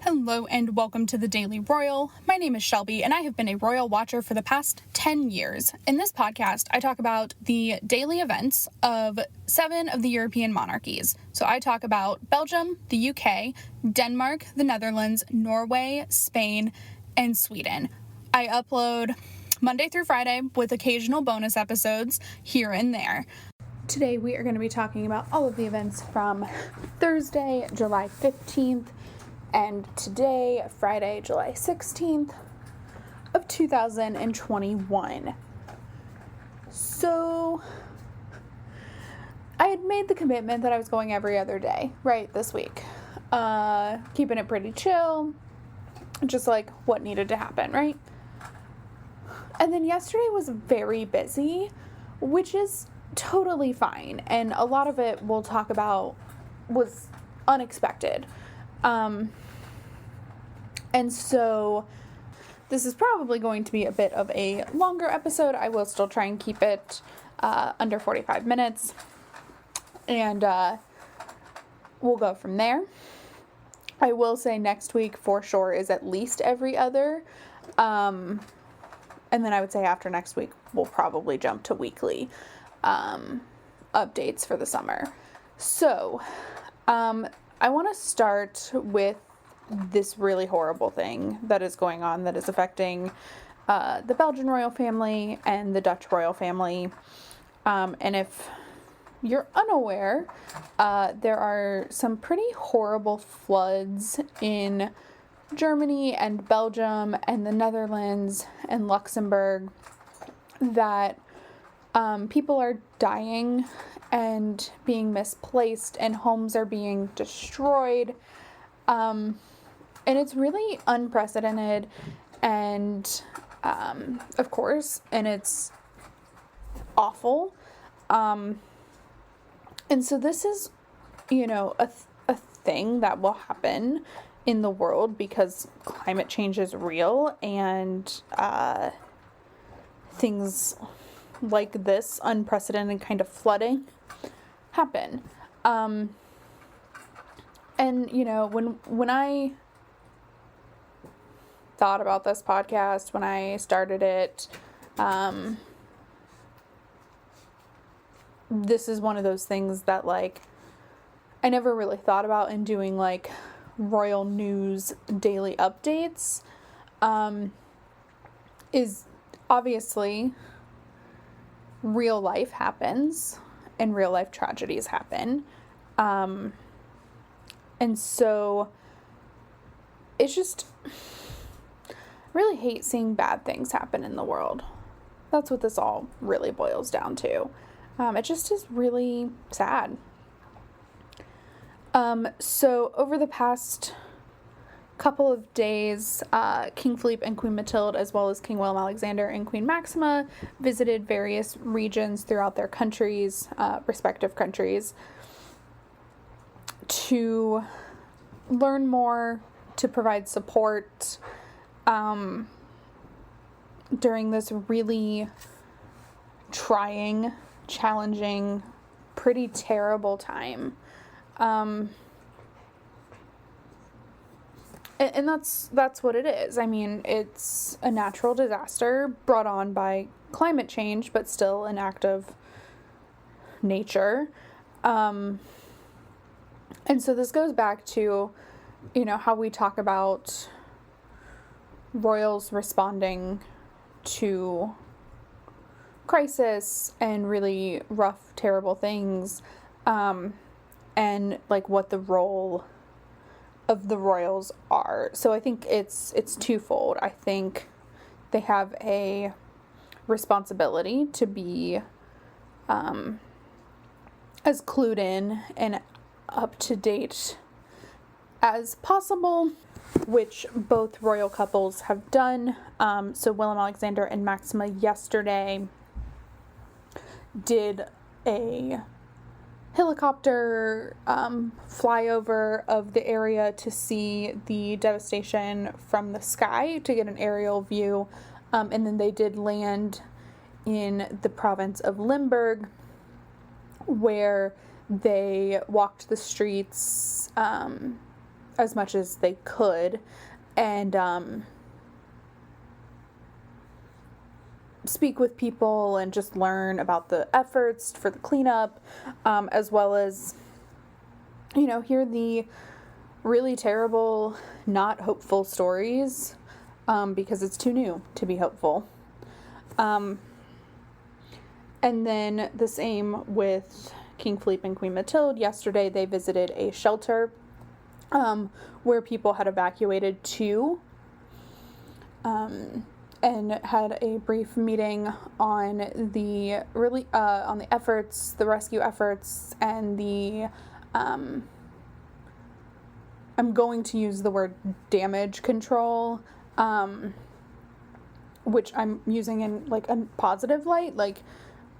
Hello and welcome to the Daily Royal. My name is Shelby and I have been a royal watcher for the past 10 years. In this podcast, I talk about the daily events of 7 of the European monarchies. So I talk about Belgium, the UK, Denmark, the Netherlands, Norway, Spain, and Sweden. I upload Monday through Friday with occasional bonus episodes here and there. Today we are going to be talking about all of the events from Thursday, July 15th, and today, Friday, July 16th of 2021. So, I had made the commitment that I was going every other day, right, this week. Keeping it pretty chill, just like what needed to happen, right? And then yesterday was very busy, which is totally fine. And a lot of it we'll talk about was unexpected. And so this is probably going to be a bit of a longer episode. I will still try and keep it under 45 minutes. And we'll go from there. I will say next week for sure is at least every other. And then I would say after next week, we'll probably jump to weekly updates for the summer. So I want to start with this really horrible thing that is going on that is affecting the Belgian royal family and the Dutch royal family. And if you're unaware, there are some pretty horrible floods in Germany and Belgium and the Netherlands and Luxembourg that people are dying and being misplaced and homes are being destroyed. And it's really unprecedented and, of course, and it's awful. And so this is, a thing that will happen in the world because climate change is real and, things like this unprecedented kind of flooding happen. And, when I thought about this podcast, when I started it, this is one of those things that, I never really thought about in doing, royal news daily updates, is obviously real life happens and real life tragedies happen. And so it's just, I really hate seeing bad things happen in the world. That's what this all really boils down to. It just is really sad. So over the past couple of days, King Philippe and Queen Mathilde, as well as King Willem-Alexander and Queen Máxima, visited various regions throughout their countries, respective countries, to learn more, to provide support during this really trying, challenging, pretty terrible time. And that's what it is. I mean, it's a natural disaster brought on by climate change, but still an act of nature. And so this goes back to, how we talk about royals responding to crisis and really rough, terrible things, and what the role of the royals are. So I think it's twofold. I think they have a responsibility to be as clued in and up to date as possible, which both royal couples have done. So Willem-Alexander and Máxima yesterday did a helicopter flyover of the area to see the devastation from the sky, to get an aerial view, and then they did land in the province of Limburg, where they walked the streets as much as they could, and speak with people and just learn about the efforts for the cleanup, as well as, hear the really terrible, not hopeful stories, because it's too new to be hopeful. And then the same with King Philippe and Queen Mathilde. Yesterday they visited a shelter where people had evacuated to, and had a brief meeting on the efforts, the rescue efforts, and the I'm going to use the word damage control, which I'm using in like a positive light, like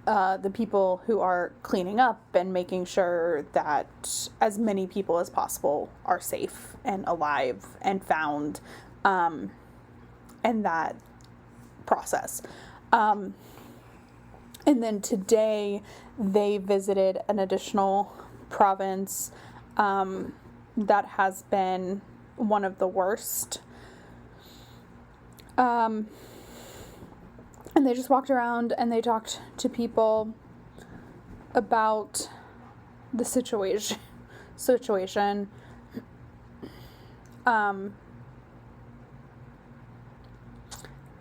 the people who are cleaning up and making sure that as many people as possible are safe and alive and found, and that process. And then today they visited an additional province that has been one of the worst. And they just walked around and they talked to people about the situation.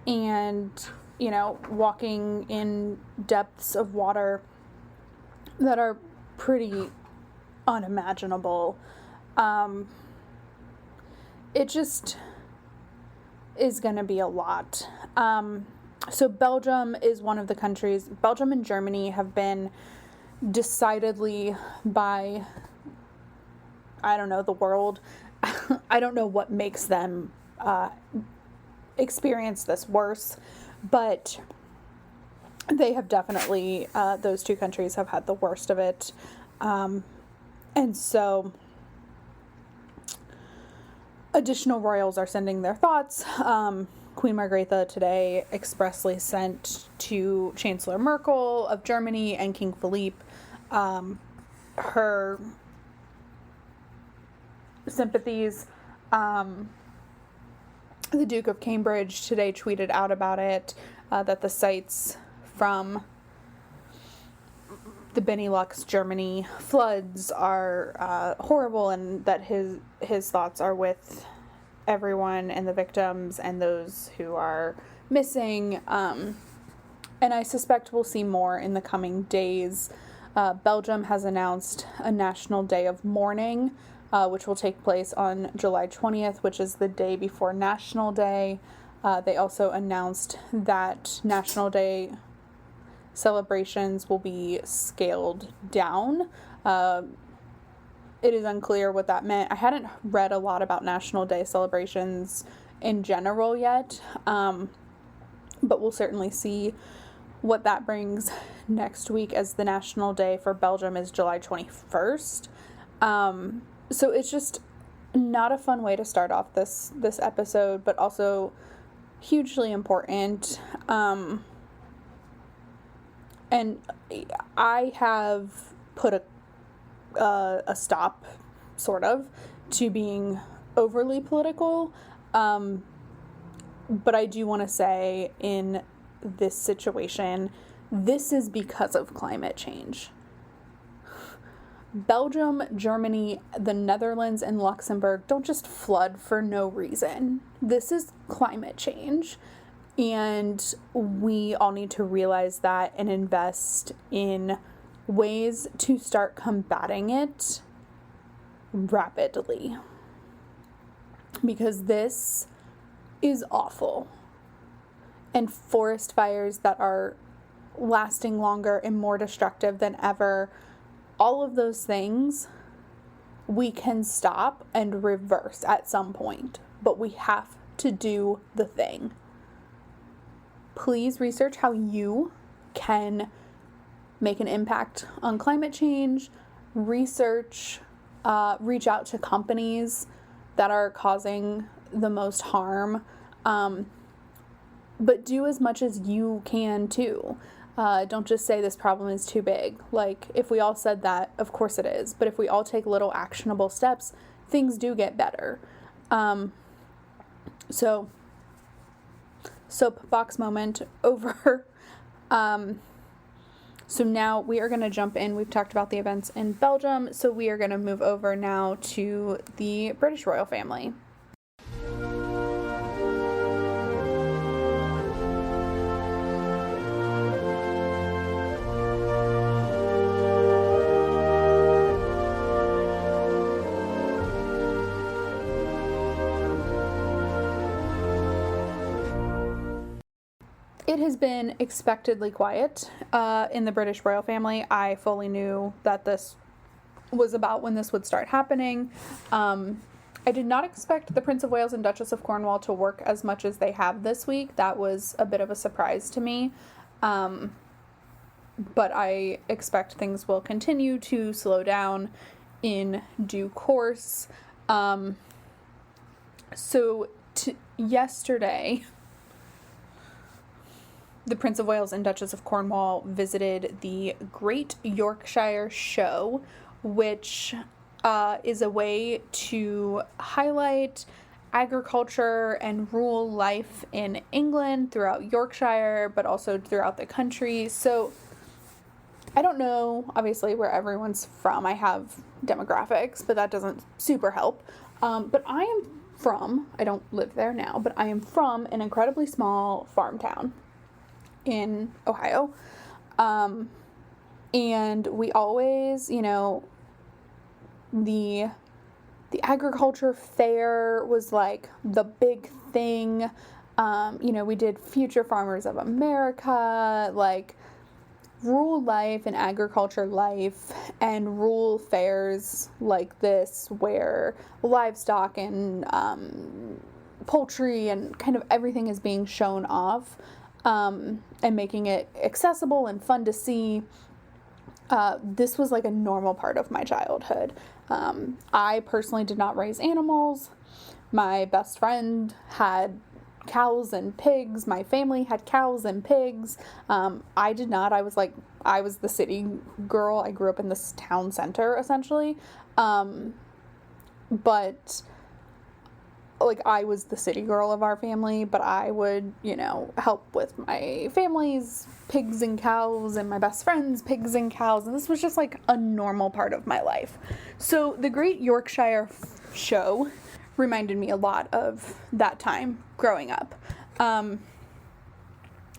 And, walking in depths of water that are pretty unimaginable. It just is going to be a lot. So Belgium is one of the countries. Belgium and Germany have been decidedly by, the world. I don't know what makes them experience this worse, but they have definitely, those two countries have had the worst of it. And so additional royals are sending their thoughts. Queen Margrethe today expressly sent to Chancellor Merkel of Germany and King Philippe her sympathies. The Duke of Cambridge today tweeted out about it, that the sights from the BeNeLux Germany floods are horrible, and that his thoughts are with everyone and the victims and those who are missing. And I suspect we'll see more in the coming days. Belgium has announced a national day of mourning, which will take place on July 20th, which is the day before National Day. They also announced that National Day celebrations will be scaled down. It is unclear what that meant. I hadn't read a lot about National Day celebrations in general yet, but we'll certainly see what that brings next week, as the National Day for Belgium is July 21st. So it's just not a fun way to start off this episode, but also hugely important. And I have put a stop, sort of, to being overly political. But I do want to say, in this situation, this is because of climate change. Belgium, Germany, the Netherlands, and Luxembourg don't just flood for no reason. This is climate change. And we all need to realize that and invest in ways to start combating it rapidly. Because this is awful. And forest fires that are lasting longer and more destructive than ever, all of those things we can stop and reverse at some point. But we have to do the thing. Please research how you can make an impact on climate change. Reach out to companies that are causing the most harm. But do as much as you can too. Don't just say this problem is too big. Like, if we all said that, of course it is. But if we all take little actionable steps, things do get better. So soapbox moment over. So now we are going to jump in. We've talked about the events in Belgium, so we are going to move over now to the British royal family. It has been expectedly quiet in the British royal family. I fully knew that this was about when this would start happening. I did not expect the Prince of Wales and Duchess of Cornwall to work as much as they have this week. That was a bit of a surprise to me. But I expect things will continue to slow down in due course. Yesterday, the Prince of Wales and Duchess of Cornwall visited the Great Yorkshire Show, which is a way to highlight agriculture and rural life in England, throughout Yorkshire, but also throughout the country. So I don't know, obviously, where everyone's from. I have demographics, but that doesn't super help. But I don't live there now, but I am from an incredibly small farm town in Ohio. And we always, the agriculture fair was like the big thing. We did Future Farmers of America, like rural life and agriculture life, and rural fairs like this where livestock and poultry and kind of everything is being shown off. And making it accessible and fun to see. This was like a normal part of my childhood. I personally did not raise animals. My best friend had cows and pigs. My family had cows and pigs. I did not. I was the city girl. I grew up in this town center, essentially. But I was the city girl of our family, but I would, help with my family's pigs and cows and my best friend's pigs and cows. And this was just like a normal part of my life. So the Great Yorkshire Show reminded me a lot of that time growing up. It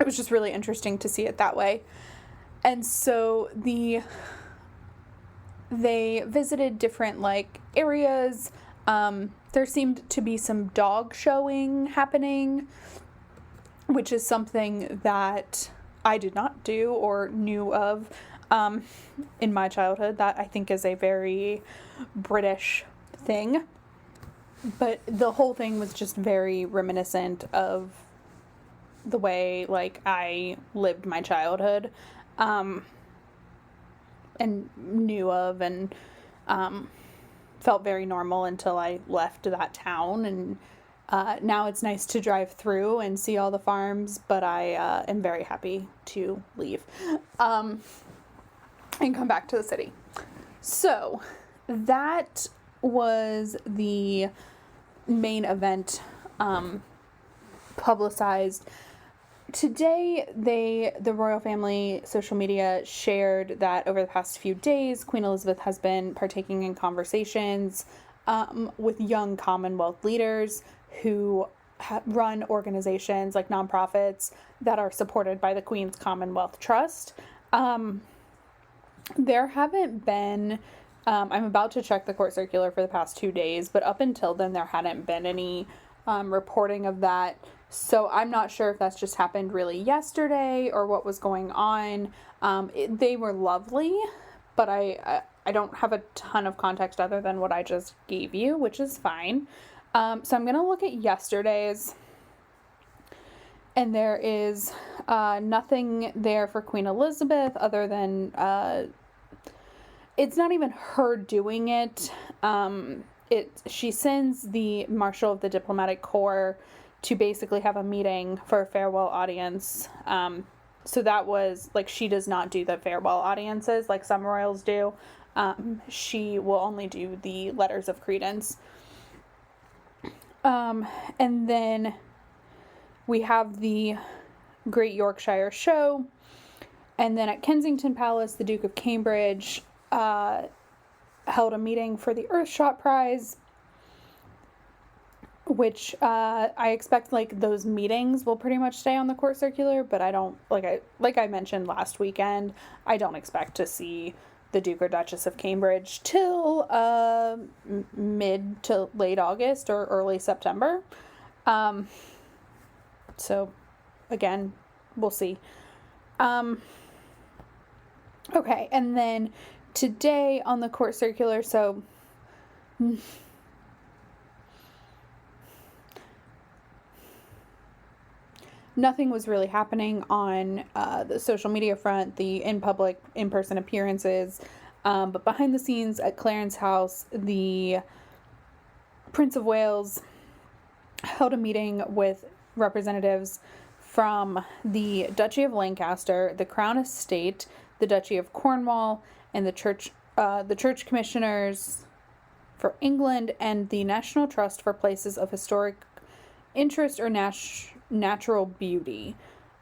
was just really interesting to see it that way. And so they visited different areas. There seemed to be some dog showing happening, which is something that I did not do or knew of in my childhood. That I think is a very British thing. But the whole thing was just very reminiscent of the way I lived my childhood and knew of and felt very normal until I left that town, and now it's nice to drive through and see all the farms, but I am very happy to leave and come back to the city. So that was the main event publicized. Today, the royal family social media shared that over the past few days, Queen Elizabeth has been partaking in conversations with young Commonwealth leaders who run organizations like nonprofits that are supported by the Queen's Commonwealth Trust. There haven't been, I'm about to check the court circular for the past 2 days, but up until then, there hadn't been any reporting of that. So I'm not sure if that's just happened really yesterday or what was going on. They were lovely, but I don't have a ton of context other than what I just gave you, which is fine. So I'm going to look at yesterday's, and there is nothing there for Queen Elizabeth other than it's not even her doing it. She sends the Marshal of the Diplomatic Corps to basically have a meeting for a farewell audience. So that was, she does not do the farewell audiences like some royals do. she will only do the letters of credence. And then we have the Great Yorkshire Show. And then at Kensington Palace, the Duke of Cambridge held a meeting for the Earthshot Prize, which I expect like those meetings will pretty much stay on the court circular, but I don't, like I mentioned last weekend, I don't expect to see the Duke or Duchess of Cambridge till mid to late August or early September. So again, we'll see. Okay, and then today on the court circular, so nothing was really happening on the social media front, the in-public, in-person appearances, but behind the scenes at Clarence House, the Prince of Wales held a meeting with representatives from the Duchy of Lancaster, the Crown Estate, the Duchy of Cornwall, and the church commissioners for England, and the National Trust for Places of Historic Interest or Natural Beauty.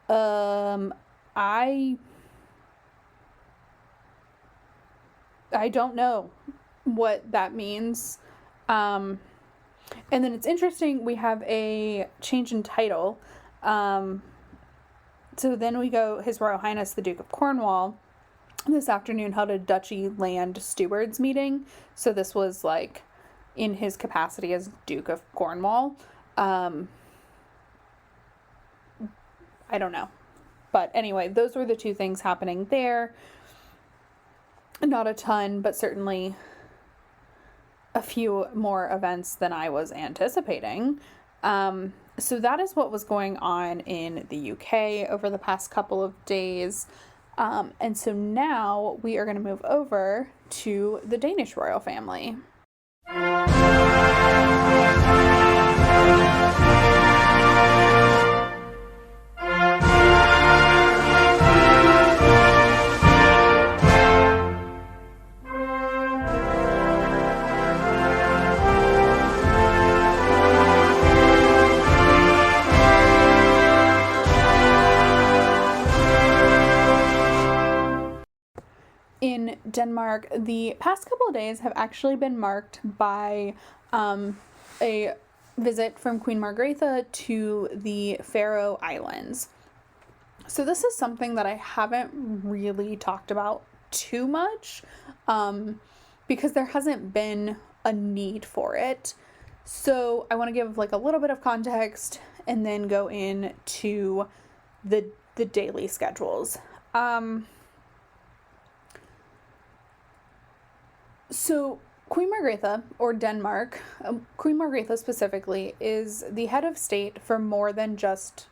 I don't know what that means. And then it's interesting, we have a change in title. So then we go, His Royal Highness the Duke of Cornwall this afternoon held a Duchy Land Stewards meeting. So this was like in his capacity as Duke of Cornwall. I don't know. But anyway, those were the two things happening there. Not a ton, but certainly a few more events than I was anticipating. So that is what was going on in the UK over the past couple of days. And so now we are going to move over to the Danish royal family. In Denmark, the past couple of days have actually been marked by a visit from Queen Margrethe to the Faroe Islands. So this is something that I haven't really talked about too much because there hasn't been a need for it. So I want to give like a little bit of context and then go into the daily schedules. So Queen Margrethe, or Denmark, Queen Margrethe specifically, is the head of state for more than just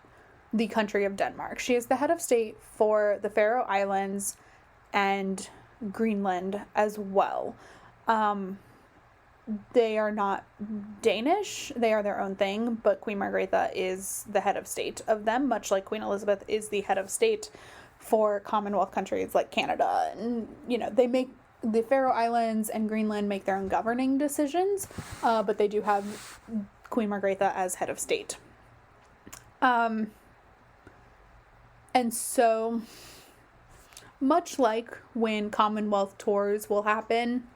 the country of Denmark. She is the head of state for the Faroe Islands and Greenland as well. They are not Danish, they are their own thing, but Queen Margrethe is the head of state of them, much like Queen Elizabeth is the head of state for Commonwealth countries like Canada. And, you know, the Faroe Islands and Greenland make their own governing decisions, but they do have Queen Margrethe as head of state. And so, much like when Commonwealth tours will happen,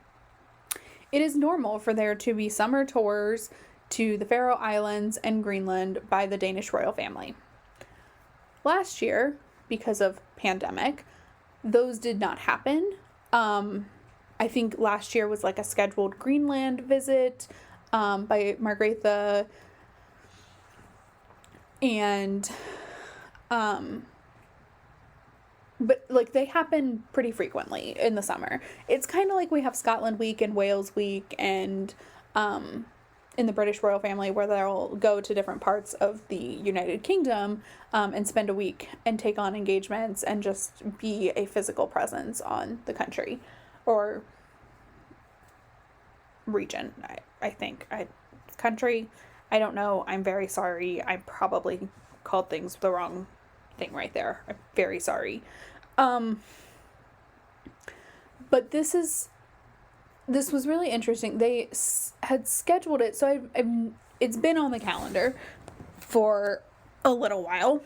it is normal for there to be summer tours to the Faroe Islands and Greenland by the Danish royal family. Last year, because of pandemic, those did not happen. I think last year was like a scheduled Greenland visit by Margrethe, and but like they happen pretty frequently in the summer. It's kind of like we have Scotland Week and Wales Week and in the British royal family, where they'll go to different parts of the United Kingdom and spend a week and take on engagements and just be a physical presence on the country or region. I think country, I don't know. I'm very sorry. I probably called things the wrong thing right there. I'm very sorry. But this is this was really interesting. They had scheduled it, so it's been on the calendar for a little while.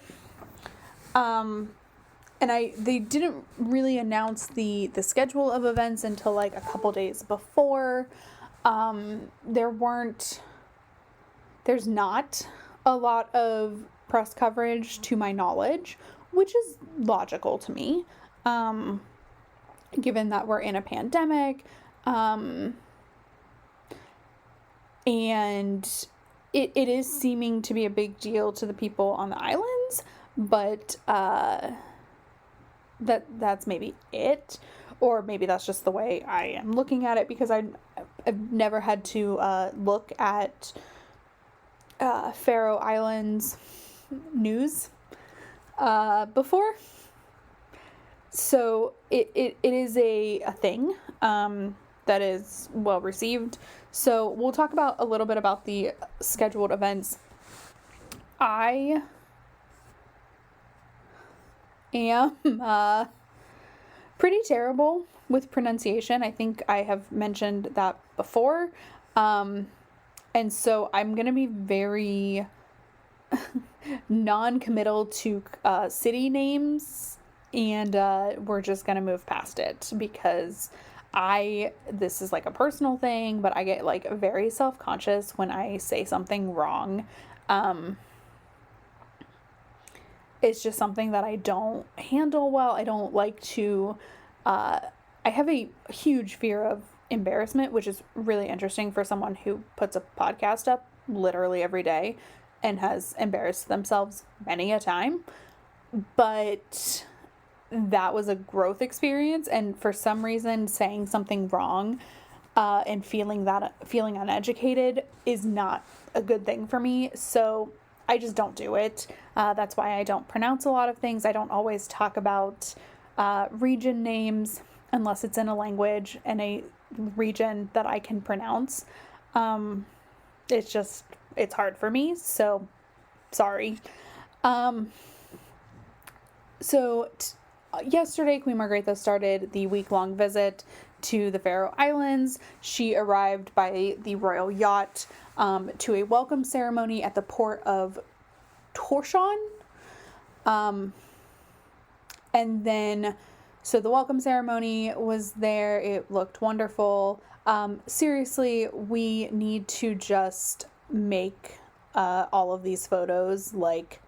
And they didn't really announce the schedule of events until like a couple days before. There's not a lot of press coverage to my knowledge, which is logical to me, given that we're in a pandemic. And it is seeming to be a big deal to the people on the islands, but that's maybe it, or maybe that's just the way I am looking at it, because I've never had to look at Faroe Islands news before, so it is a thing that is well received. So we'll talk about a little bit about the scheduled events. I am pretty terrible with pronunciation. I think I have mentioned that before. And so I'm going to be very non-committal to city names, and we're just going to move past it, because this is like a personal thing, but I get like very self-conscious when I say something wrong. It's just something that I don't handle well. I don't like to, I have a huge fear of embarrassment, which is really interesting for someone who puts a podcast up literally every day and has embarrassed themselves many a time. But that was a growth experience, and for some reason saying something wrong and feeling uneducated is not a good thing for me, so I just don't do it. That's why I don't pronounce a lot of things. I don't always talk about region names unless it's in a language and a region that I can pronounce. It's hard for me, so sorry. Yesterday, Queen Margrethe started the week-long visit to the Faroe Islands. She arrived by the royal yacht to a welcome ceremony at the port of Tórshavn. And then, so the welcome ceremony was there. It looked wonderful. Seriously, we need to just make all of these photos like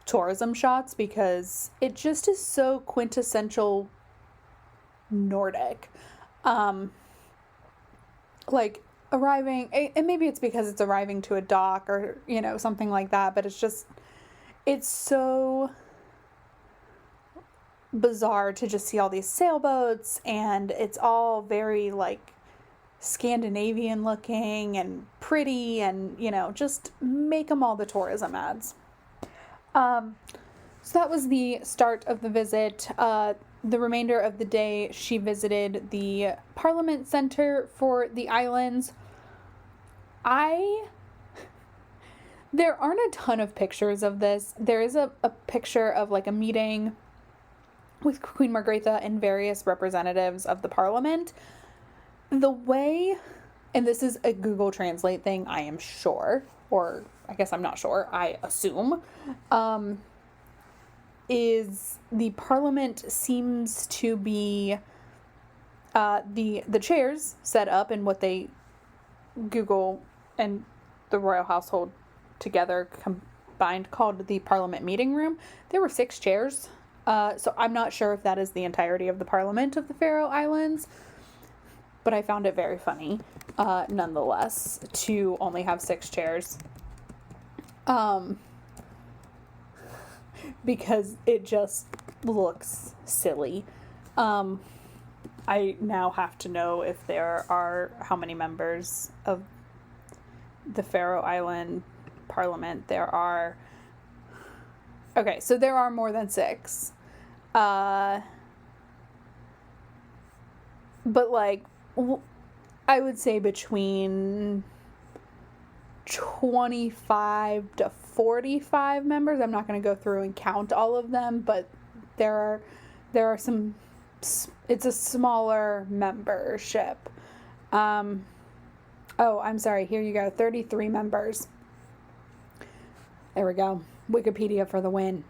tourism shots, because it just is so quintessential Nordic. Like arriving, and maybe it's because it's arriving to a dock or, something like that, but it's so bizarre to just see all these sailboats, and it's all very like Scandinavian looking and pretty, and just make them all the tourism ads. So that was the start of the visit. The remainder of the day, she visited the Parliament Center for the islands. There aren't a ton of pictures of this. There is a picture of like a meeting with Queen Margrethe and various representatives of the Parliament. The way, and this is a Google Translate thing, I am sure, or I guess I'm not sure, I assume, is the Parliament seems to be the chairs set up in what they Google and the royal household together combined called the Parliament meeting room. There were 6 chairs, so I'm not sure if that is the entirety of the Parliament of the Faroe Islands, but I found it very funny nonetheless to only have 6 chairs. Because it just looks silly. I now have to know if there are how many members of the Faroe Island Parliament there are. Okay, so there are more than 6. But like, I would say between 25 to 45 members. I'm not going to go through and count all of them, but there are some, it's a smaller membership. Oh, I'm sorry. Here you go. 33 members. There we go. Wikipedia for the win.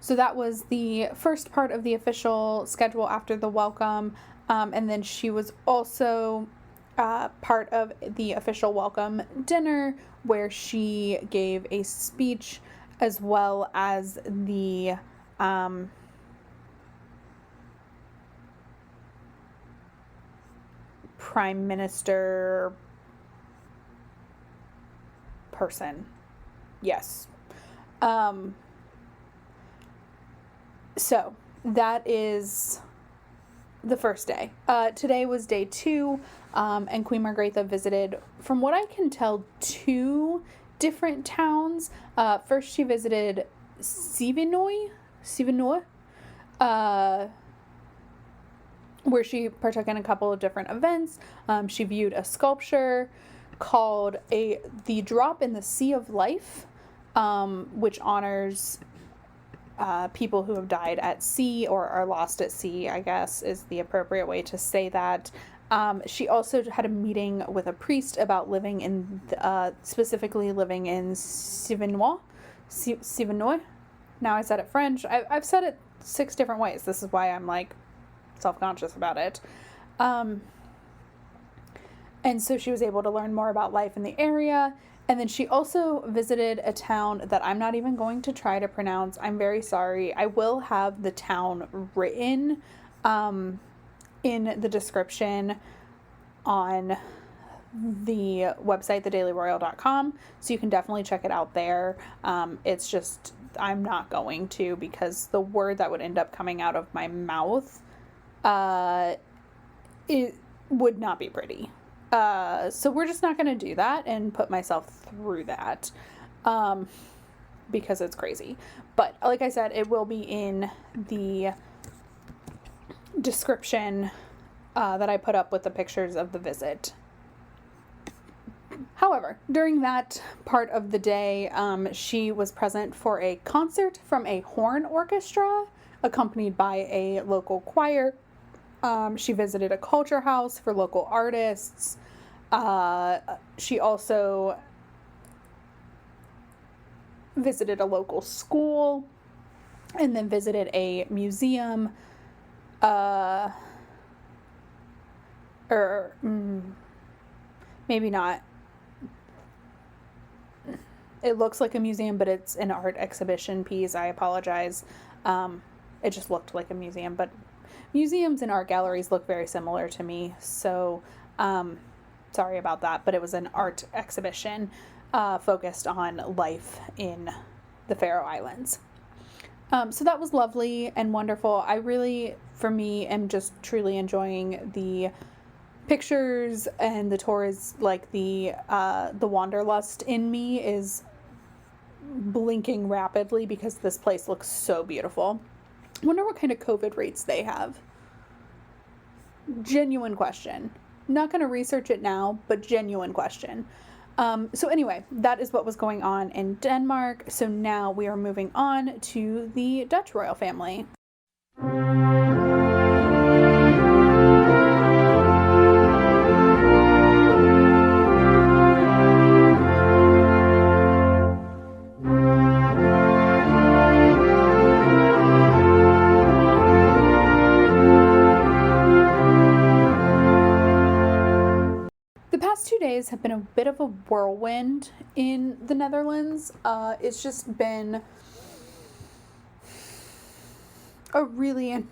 So that was the first part of the official schedule after the welcome. And then she was also part of the official welcome dinner where she gave a speech as well as the prime minister person. Yes. So that is the first day. Today was day 2, and Queen Margrethe visited, from what I can tell, 2 different towns. First, she visited Sivinoy, where she partook in a couple of different events. She viewed a sculpture called The Drop in the Sea of Life, which honors people who have died at sea or are lost at sea, I guess is the appropriate way to say that. She also had a meeting with a priest about living in, specifically living in Sivinoy. Now I said it French. I've said it 6 different ways. This is why I'm like self-conscious about it. And so she was able to learn more about life in the area. And then she also visited a town that I'm not even going to try to pronounce. I'm very sorry. I will have the town written in the description on the website, thedailyroyal.com. So you can definitely check it out there. It's just, I'm not going to, because the word that would end up coming out of my mouth, it would not be pretty. So we're just not going to do that and put myself through that, because it's crazy. But like I said, it will be in the description, that I put up with the pictures of the visit. However, during that part of the day, she was present for a concert from a horn orchestra, accompanied by a local choir. She visited a culture house for local artists. She also visited a local school and then visited a museum, maybe not. It looks like a museum, but it's an art exhibition piece. I apologize. It just looked like a museum, but museums and art galleries look very similar to me. So, sorry about that, but it was an art exhibition focused on life in the Faroe Islands. So that was lovely and wonderful. I really, for me, am just truly enjoying the pictures and the tours. Like the wanderlust in me is blinking rapidly because this place looks so beautiful. I wonder what kind of COVID rates they have. Genuine question. Not going to research it now, but genuine question. So anyway, that is what was going on in Denmark. So now we are moving on to the Dutch royal family. The past 2 days have been a bit of a whirlwind in the Netherlands. It's just been a really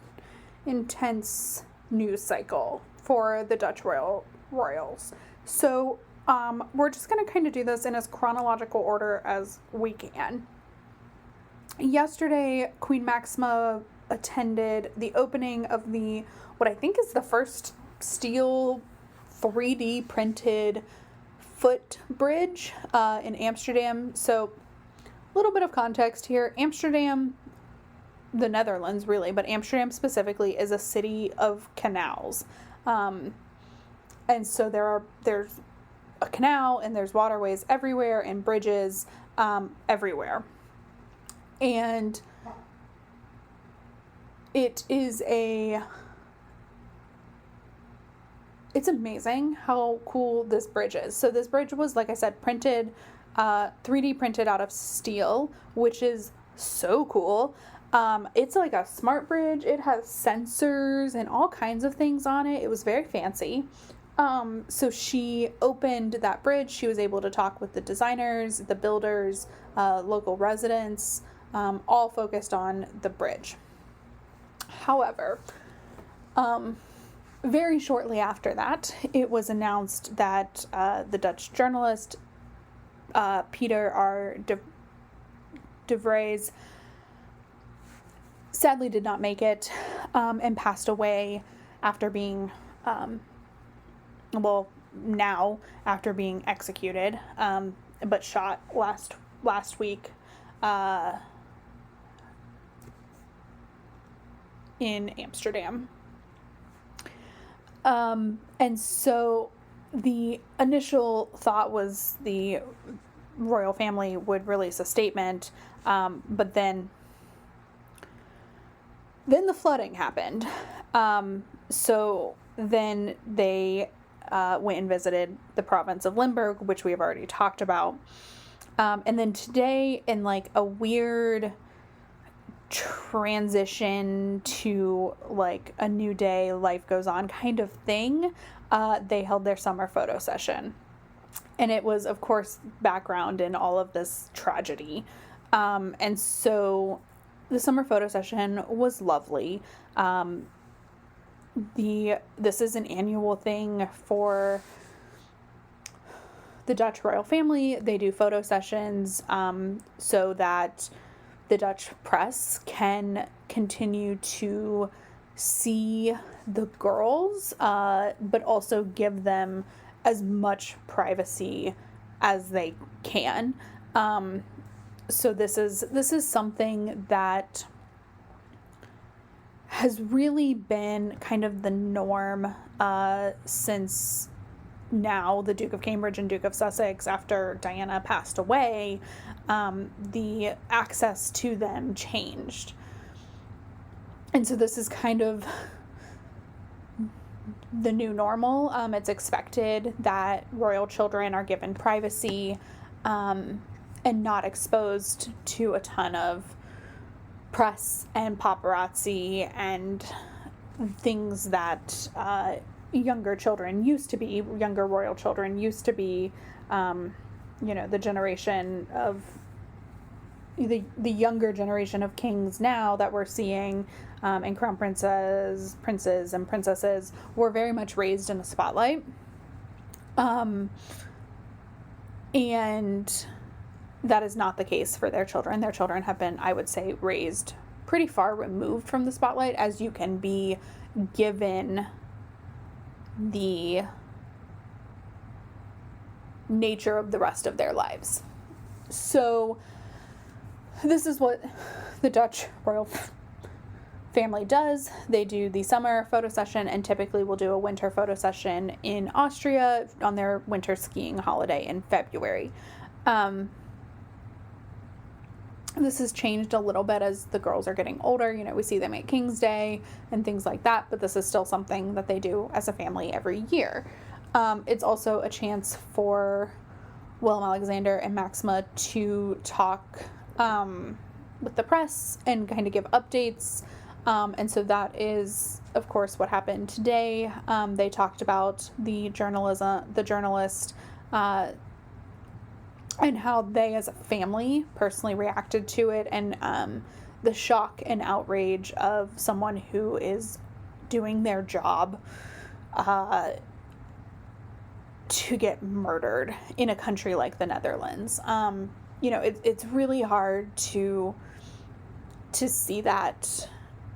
intense news cycle for the Dutch royals. So we're just going to kind of do this in as chronological order as we can. Yesterday, Queen Máxima attended the opening of what I think is the first steel 3D printed footbridge in Amsterdam. So a little bit of context here. Amsterdam, the Netherlands really, but Amsterdam specifically is a city of canals. And so there's a canal and there's waterways everywhere and bridges everywhere. And it is a it's amazing how cool this bridge is. So this bridge was, like I said, printed, 3D printed out of steel, which is so cool. It's like a smart bridge. It has sensors and all kinds of things on it. It was very fancy. So she opened that bridge. She was able to talk with the designers, the builders, local residents, all focused on the bridge. However, very shortly after that, it was announced that the Dutch journalist Peter R. de Vries sadly did not make it, and passed away after being, now after being executed, but shot last week in Amsterdam. And so the initial thought was the royal family would release a statement, but then the flooding happened. So then they went and visited the province of Limburg, which we have already talked about. And then today, in like a weird transition to like a new day, life goes on kind of thing, they held their summer photo session. And it was, of course, background in all of this tragedy. And so the summer photo session was lovely. This is an annual thing for the Dutch royal family. They do photo sessions so that the Dutch press can continue to see the girls, but also give them as much privacy as they can. So this is something that has really been kind of the norm since now the Duke of Cambridge and Duke of Sussex, after Diana passed away, the access to them changed. And so this is kind of the new normal. It's expected that royal children are given privacy and not exposed to a ton of press and paparazzi and things that younger royal children used to be, the generation of the younger generation of kings now that we're seeing, and crown princes and princesses were very much raised in the spotlight. And that is not the case for their children. Their children have been, I would say, raised pretty far removed from the spotlight as you can be, given the nature of the rest of their lives. So this is what the Dutch royal family does. They do the summer photo session and typically will do a winter photo session in Austria on their winter skiing holiday in February. This has changed a little bit as the girls are getting older. We see them at King's Day and things like that, but this is still something that they do as a family every year. It's also a chance for Willem-Alexander and Máxima to talk with the press and kind of give updates. And so that is, of course, what happened today. They talked about the journalist, and how they as a family personally reacted to it, and the shock and outrage of someone who is doing their job to get murdered in a country like the Netherlands. It's really hard to see that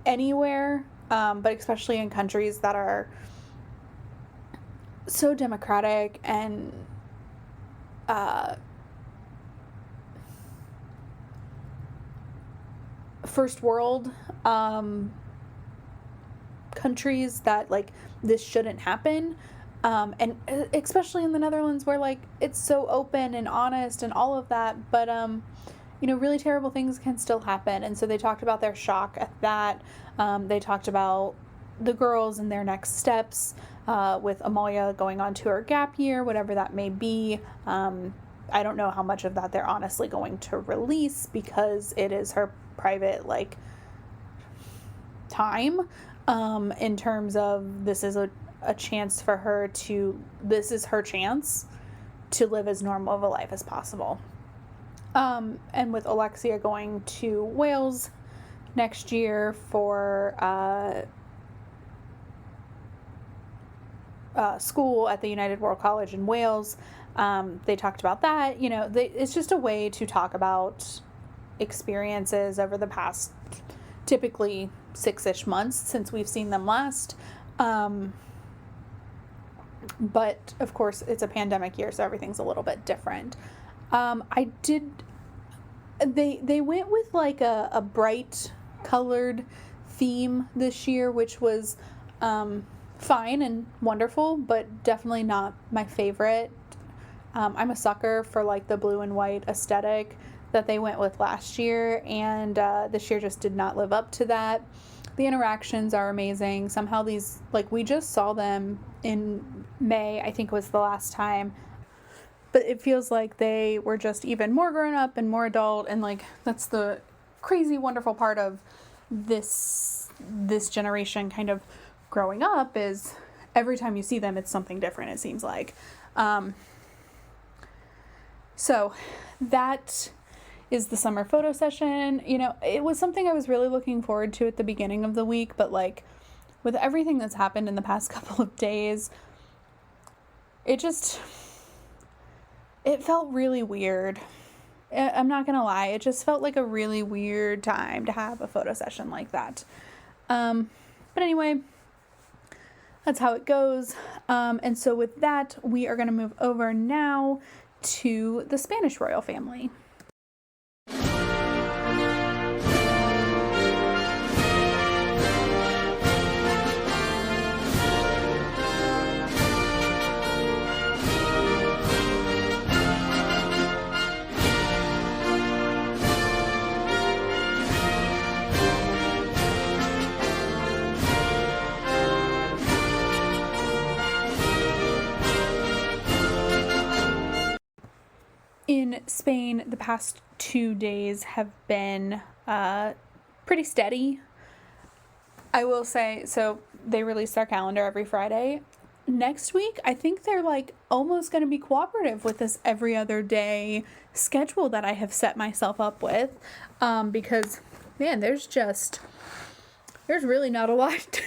anywhere, but especially in countries that are so democratic and first world countries, that like this shouldn't happen, and especially in the Netherlands where like it's so open and honest and all of that, but really terrible things can still happen. And so they talked about their shock at that. They talked about the girls and their next steps, with Amalia going on to her gap year, whatever that may be. I don't know how much of that they're honestly going to release because it is her private, like, time, in terms of this is a chance for her to, this is her chance to live as normal of a life as possible. And with Alexia going to Wales next year for school at the United World College in Wales, they talked about that. You know, it's just a way to talk about experiences over the past typically 6-ish months since we've seen them last. But of course it's a pandemic year, so everything's a little bit different. They went with like a bright colored theme this year, which was fine and wonderful, but definitely not my favorite. I'm a sucker for like the blue and white aesthetic that they went with last year, and this year just did not live up to that. The interactions are amazing. Somehow these, like, we just saw them in May, I think was the last time, but it feels like they were just even more grown up and more adult, and like that's the crazy wonderful part of this generation kind of growing up, is every time you see them it's something different, it seems like. So that is the summer photo session. You know, it was something I was really looking forward to at the beginning of the week, but like with everything that's happened in the past couple of days, it felt really weird. I'm not gonna lie, it just felt like a really weird time to have a photo session like that. But anyway, that's how it goes. And so with that, we are gonna move over now to the Spanish royal family. In Spain, the past 2 days have been pretty steady, I will say. So they release their calendar every Friday. Next week, I think they're like almost going to be cooperative with this every other day schedule that I have set myself up with, because, man, there's really not a lot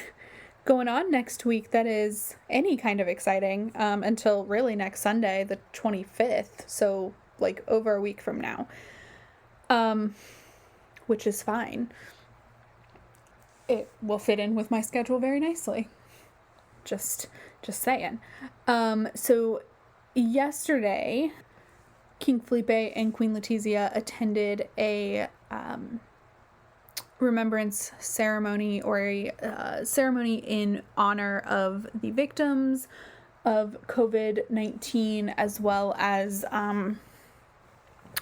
going on next week that is any kind of exciting, until really next Sunday, the 25th. So like over a week from now, which is fine. It will fit in with my schedule very nicely. Just saying. So yesterday, King Philippe and Queen Letizia attended a remembrance ceremony, or a ceremony in honor of the victims of COVID-19, as well as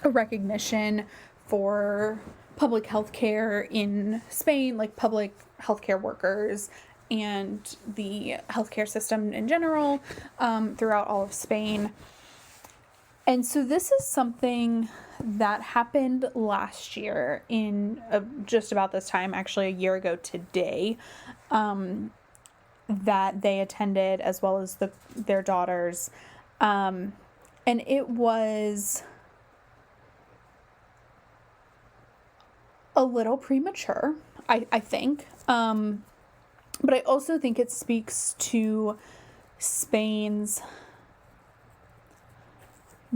a recognition for public health care in Spain, like public healthcare workers and the healthcare system in general, throughout all of Spain. And so this is something that happened last year in just about this time, actually a year ago today, that they attended, as well as their daughters. And it was a little premature, I think. But I also think it speaks to Spain's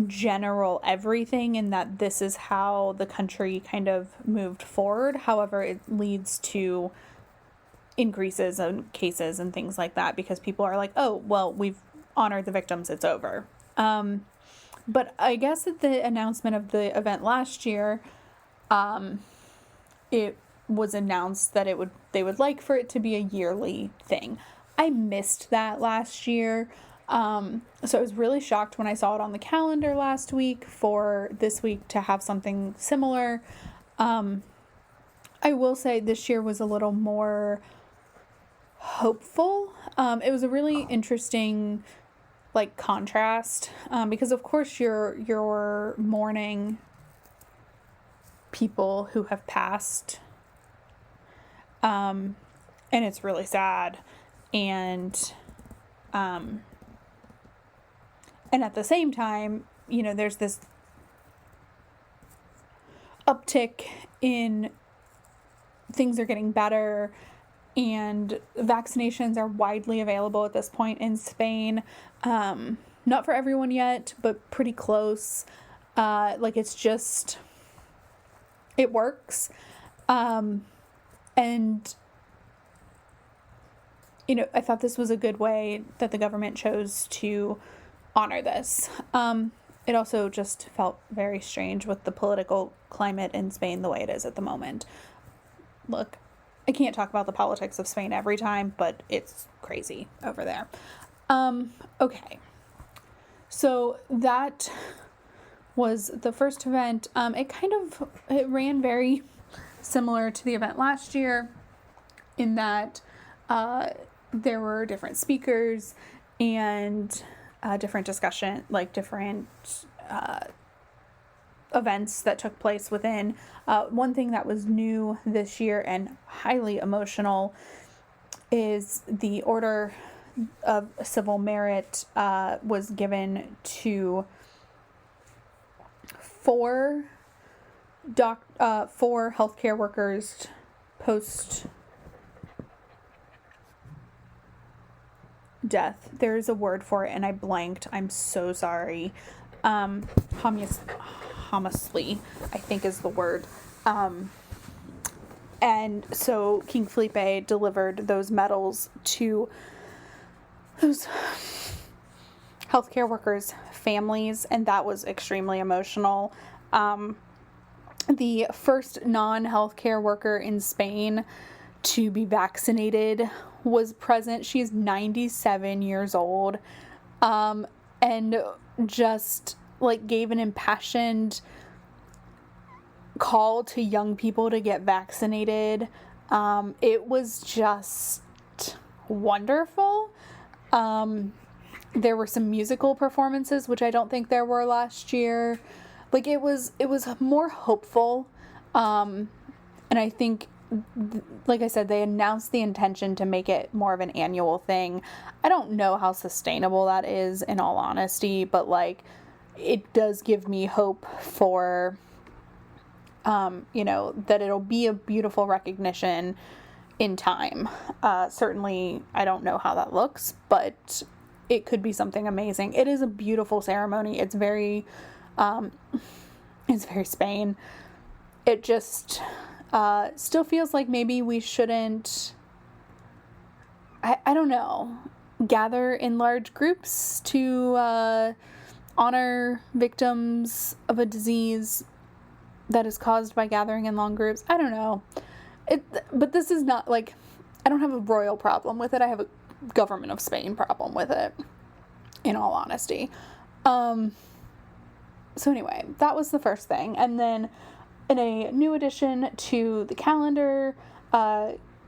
general everything, and that this is how the country kind of moved forward. However, it leads to increases in cases and things like that, because people are like, oh, well, we've honored the victims, it's over. But I guess at the announcement of the event last year, it was announced that they would like for it to be a yearly thing. I missed that last year. So I was really shocked when I saw it on the calendar last week for this week to have something similar. I will say this year was a little more hopeful. It was a really interesting, like, contrast, because of course you're mourning people who have passed, and it's really sad, and at the same time, there's this uptick in things are getting better, and vaccinations are widely available at this point in Spain. Not for everyone yet, but pretty close. It's just, it works. And, I thought this was a good way that the government chose to honor this. It also just felt very strange with the political climate in Spain the way it is at the moment. Look, I can't talk about the politics of Spain every time, but it's crazy over there. Okay. So that was the first event. It ran very similar to the event last year in that there were different speakers and different discussion, different events that took place within. One thing that was new this year and highly emotional is the Order of Civil Merit was given to four healthcare workers post death. There's a word for it and I blanked. I'm so sorry. Homicide, I think is the word. And so King Felipe delivered those medals to those healthcare workers' families, and that was extremely emotional. The first non-healthcare worker in Spain to be vaccinated was present. She's 97 years old, and just gave an impassioned call to young people to get vaccinated. It was just wonderful. There were some musical performances, which I don't think there were last year. It was more hopeful. And I think, like I said, they announced the intention to make it more of an annual thing. I don't know how sustainable that is, in all honesty, but it does give me hope for, that it'll be a beautiful recognition in time. Certainly, I don't know how that looks, but it could be something amazing. It is a beautiful ceremony. It's very Spain. It just still feels like maybe we shouldn't, I don't know, gather in large groups to honor victims of a disease that is caused by gathering in long groups. I don't know. But this is not I don't have a royal problem with it. I have a government of Spain problem with it, in all honesty. So anyway, that was the first thing. And then in a new addition to the calendar,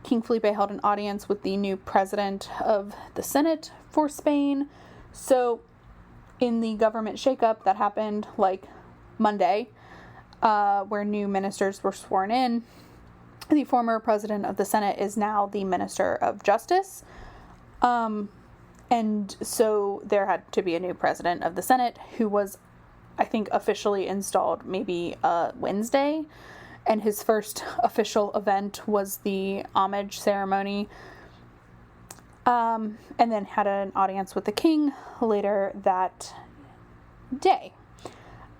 King Felipe held an audience with the new president of the Senate for Spain. So in the government shakeup that happened Monday, where new ministers were sworn in, the former president of the Senate is now the Minister of Justice. And so there had to be a new president of the Senate who was, I think, officially installed maybe Wednesday. And his first official event was the homage ceremony. And then had an audience with the king later that day.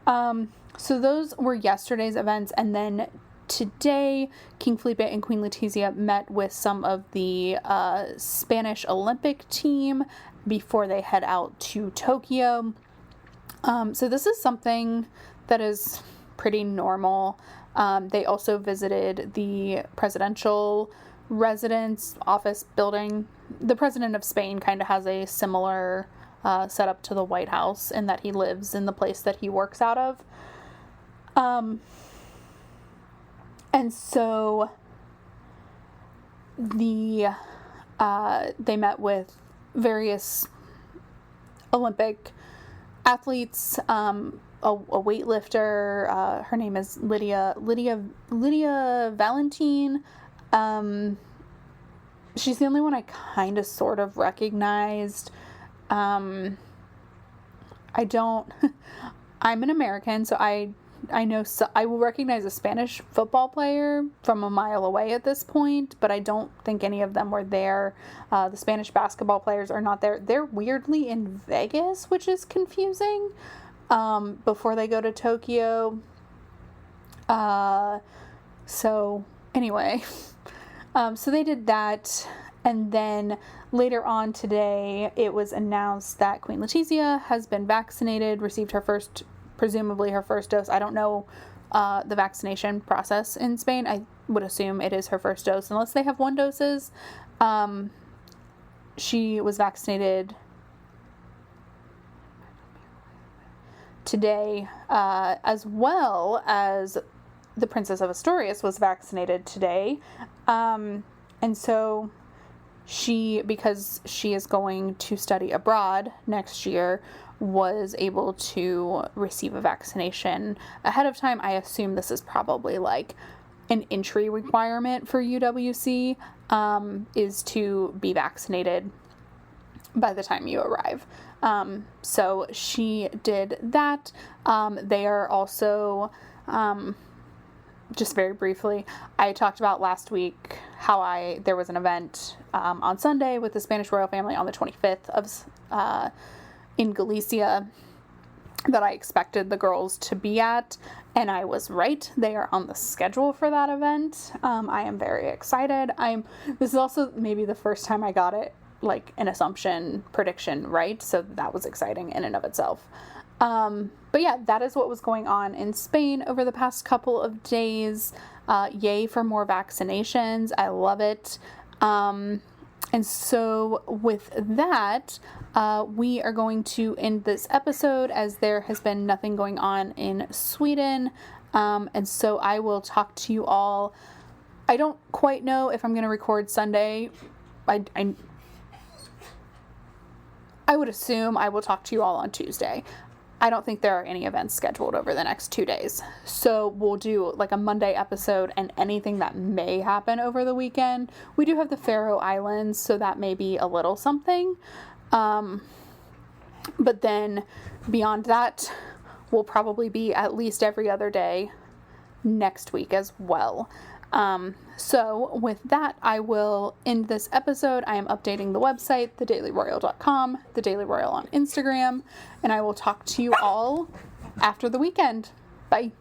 So those were yesterday's events. And then today, King Felipe and Queen Letizia met with some of the Spanish Olympic team before they head out to Tokyo. So this is something that is pretty normal. They also visited the presidential residence office building. The president of Spain kind of has a similar setup to the White House in that he lives in the place that he works out of. And so the They met with various Olympic athletes, a weightlifter. Her name is Lydia Valentine. She's the only one I kind of sort of recognized. I'm an American, so I know, so I will recognize a Spanish football player from a mile away at this point, but I don't think any of them were there. The Spanish basketball players are not there. They're weirdly in Vegas, which is confusing, before they go to Tokyo. So anyway, so they did that, and then later on today, it was announced that Queen Letizia has been vaccinated, received presumably her first dose. I don't know the vaccination process in Spain. I would assume it is her first dose, unless they have 1 doses. She was vaccinated today, as well as the Princess of Asturias was vaccinated today. And so because she is going to study abroad next year, was able to receive a vaccination ahead of time. I assume this is probably like an entry requirement for UWC, is to be vaccinated by the time you arrive. So she did that. They are also, just very briefly, I talked about last week how there was an event on Sunday with the Spanish royal family on the 25th of in Galicia that I expected the girls to be at, and I was right. They are on the schedule for that event. I am very excited. This is also maybe the first time I got it, like an assumption prediction right, so that was exciting in and of itself. But yeah, that is what was going on in Spain over the past couple of days. Yay for more vaccinations. I love it. And so with that, we are going to end this episode, as there has been nothing going on in Sweden. And so I will talk to you all. I don't quite know if I'm going to record Sunday. I would assume I will talk to you all on Tuesday. I don't think there are any events scheduled over the next 2 days. So we'll do like a Monday episode and anything that may happen over the weekend. We do have the Faroe Islands, so that may be a little something. But then beyond that, will probably be at least every other day next week as well. So with that, I will end this episode. I am updating the website, thedailyroyal.com, The Daily Royal on Instagram, and I will talk to you all after the weekend. Bye.